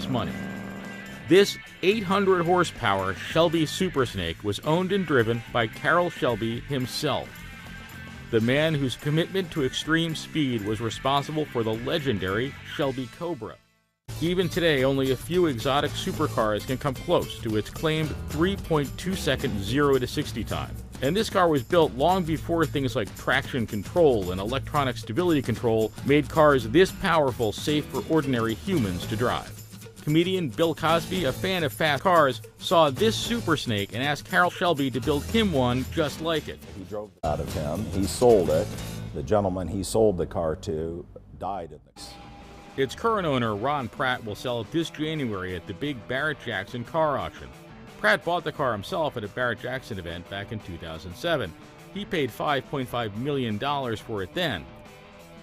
serious money. This 800 horsepower Shelby Super Snake was owned and driven by Carroll Shelby himself, the man whose commitment to extreme speed was responsible for the legendary Shelby Cobra. Even today, only a few exotic supercars can come close to its claimed 3.2-second 0 to 60 time. And this car was built long before things like traction control and electronic stability control made cars this powerful safe for ordinary humans to drive. Comedian Bill Cosby, a fan of fast cars, saw this Super Snake and asked Carroll Shelby to build him one just like it. He drove it out of him. He sold it. The gentleman he sold the car to died in this. Its current owner, Ron Pratt, will sell it this January at the big Barrett-Jackson car auction. Pratt bought the car himself at a Barrett-Jackson event back in 2007. He paid $5.5 million for it then.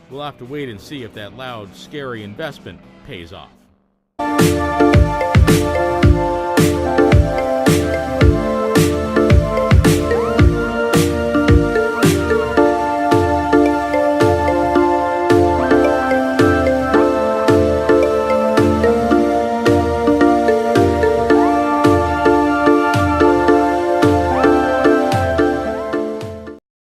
We'll have to wait and see if that loud, scary investment pays off.